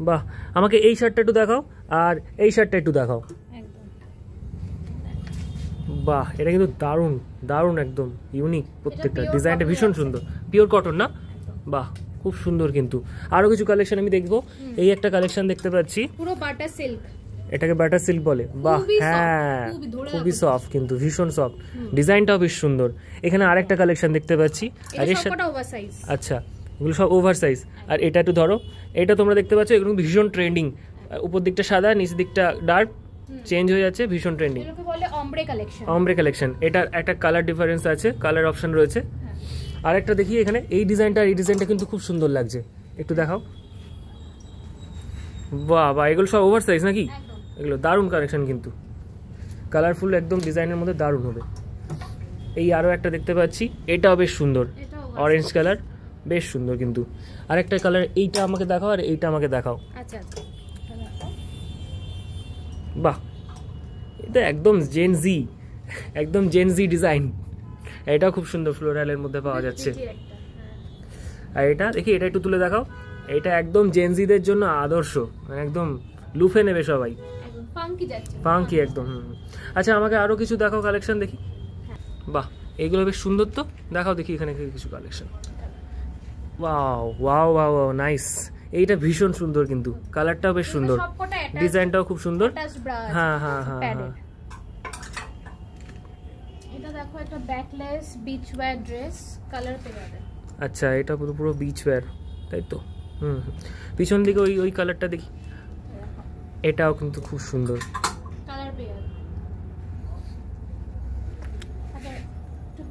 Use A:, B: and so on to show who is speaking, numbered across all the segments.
A: বাহ, আমাকে এই শার্টটা একটু দেখাও আর এই শার্টটা একটু দেখাও। বাহ, এটা কিন্তু দারুণ দারুণ, একদম ইউনিক, প্রত্যেকটা ডিজাইনটা ভীষণ সুন্দর, পিওর কটন না? বাহ, খুব সুন্দর। কিন্তু আরো কিছু কালেকশন আমি দেখবো। এই একটা কালেকশন দেখতে পাচ্ছি,
B: পুরো বাটার সিল্ক,
A: এটাকে বাটার সিল্ক বলে। বাহ, হ্যাঁ, খুবই সফট, কিন্তু ভীষণ সফট, ডিজাইনটাও বেশ সুন্দর। এখানে আরেকটা কালেকশন দেখতে পাচ্ছি, আর এর সাথে আচ্ছা, এগুলো সব ওভার সাইজ। আর এটা একটু ধরো, এটা তোমরা দেখতে পাচ্ছ, এগুলো ভীষণ ট্রেন্ডিং, উপর দিকটা সাদা, নিচের দিকটা ডার্ক, চেঞ্জ হয়ে যাচ্ছে, ভীষণ ট্রেন্ডিং,
B: এগুলোকে বলে অমব্রে কালেকশন।
A: অমব্রে কালেকশন। এটার একটা কালার ডিফারেন্স আছে, কালার অপশন রয়েছে। আরেকটা দেখি এখানে, এই ডিজাইনটা, এই ডিজাইনটা কিন্তু খুব সুন্দর লাগছে, একটু দেখাও। বাহ বাহ, এগুলো সব ওভার সাইজ নাকি? এগুলো দারুণ কালেকশন, কিন্তু কালারফুল একদম, ডিজাইনের মধ্যে দারুণ হবে। এই আরও একটা দেখতে পাচ্ছি, এটাও বেশ সুন্দর, অরেঞ্জ কালার, বেশ সুন্দর। কিন্তু আরেকটা কালার, এইটা আমাকে দেখাও আর এইটা আমাকে দেখাও।
B: আচ্ছা,
A: বাহ, এটা একদম জেনজি, একদম জেনজি ডিজাইন। এটাও খুব সুন্দর, ফ্লোরালের মধ্যে পাওয়া যাচ্ছে। আর এটা দেখি, এটা একটু তুলে দেখাও। এটা একদম জেনজিদের জন্য আদর্শ, একদম লুফে নেবে সবাই, ফাঙ্কি একদম। আচ্ছা, আমাকে আরো কিছু দেখাও কালেকশন দেখি। বাহ, এইগুলো বেশ সুন্দর, তো দেখাও দেখি এখানে কিছু collection. Wow wow wow wow, nice. এইটা ভীষণ সুন্দর, কিন্তু কালারটাও বেশ সুন্দর, ডিজাইনটাও খুব সুন্দর। হ্যাঁ হ্যাঁ হ্যাঁ হ্যাঁ,
B: এটা দেখো, একটা backless beach wear dress, colour পেয়ারে।
A: আচ্ছা, এটা পুরো পুরো বিচ ওয়্যার, তাই তো? পিছন দিকে ওই ওই কালারটা দেখি, এটাও কিন্তু খুব সুন্দর,
B: কালার পেয়ার। আচ্ছা,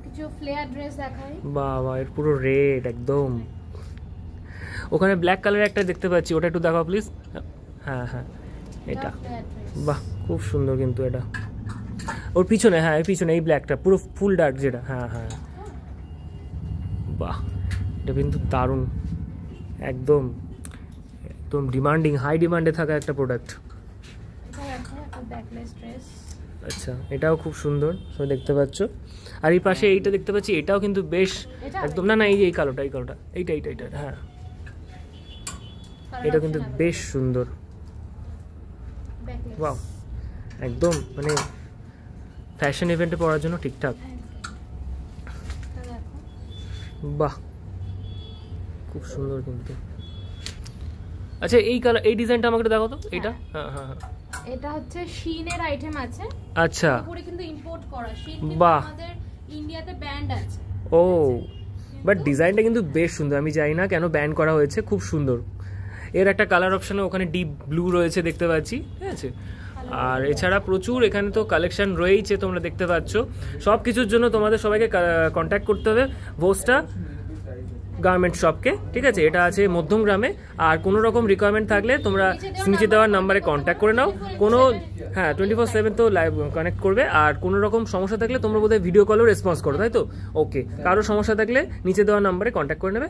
B: কিছু ফ্লেয়ার ড্রেস দেখাই।
A: বাহ বাহ, এর পুরো রেড একদম। ওখানে ব্ল্যাক কালারের একটা দেখতে পাচ্ছি, ওটা একটু দেখাও প্লিজ। হ্যাঁ হ্যাঁ, এটা বাহ, খুব সুন্দর। কিন্তু এটা ওর পিছনে, হ্যাঁ এই পিছনে, এই ব্ল্যাকটা পুরো ফুল ডার্ক যেটা, হ্যাঁ হ্যাঁ, বাহ, এটা কিন্তু দারুণ, একদম একদম ডিমান্ডিং, হাই ডিমান্ডে থাকা একটা প্রোডাক্ট। আচ্ছা, এটাও খুব সুন্দর, সবাই দেখতে পাচ্ছ। আর এই পাশে এইটা দেখতে পাচ্ছি, এটাও কিন্তু বেশ একদম, না না, এই কালোটা, এই কালোটা, এইটা এইটা এইটা, হ্যাঁ, এটা কিন্তু বেশ সুন্দর। ওয়াও, একদম মানে ফ্যাশন ইভেন্টে পরার জন্য ঠিকঠাক। বাহ, খুব সুন্দর কিন্তু। আচ্ছা, এই কালার, এই ডিজাইনটা আমাকে দেখাও তো, এইটা। হ্যাঁ হ্যাঁ হ্যাঁ,
B: এটা হচ্ছে শিনের আইটেম আছে।
A: আচ্ছা,
B: পুরো কিন্তু ইম্পোর্ট করা, শিন কিন্তু আমাদের ইন্ডিয়াতে ব্যান্ড আছে।
A: ও, বাট ডিজাইনটা কিন্তু বেশ সুন্দর, আমি জানি না কেন ব্যান করা হয়েছে, খুব সুন্দর। এর একটা কালার অপশনে ওখানে ডিপ ব্লু রয়েছে, দেখতে পাচ্ছি, ঠিক আছে। আর এছাড়া প্রচুর এখানে তো কালেকশন রয়েছে, তোমরা দেখতে পাচ্ছ। সব কিছুর জন্য তোমাদের সবাইকে কন্ট্যাক্ট করতে হবে ভোস্টা গার্মেন্ট শপকে, ঠিক আছে। এটা আছে মধ্যমগ্রামে। আর কোনো রকম রিকোয়ারমেন্ট থাকলে তোমরা নিচে দেওয়ার নাম্বারে কন্ট্যাক্ট করে নাও। কোনো, হ্যাঁ, 24/7 তো লাইভ কানেক্ট করবে। আর কোনো রকম সমস্যা থাকলে তোমরা বোধহয় ভিডিও কলেও রেসপন্স করো, তাই তো? ওকে, কারো সমস্যা থাকলে নিচে দেওয়ার নাম্বারে কন্ট্যাক্ট করে নেবে।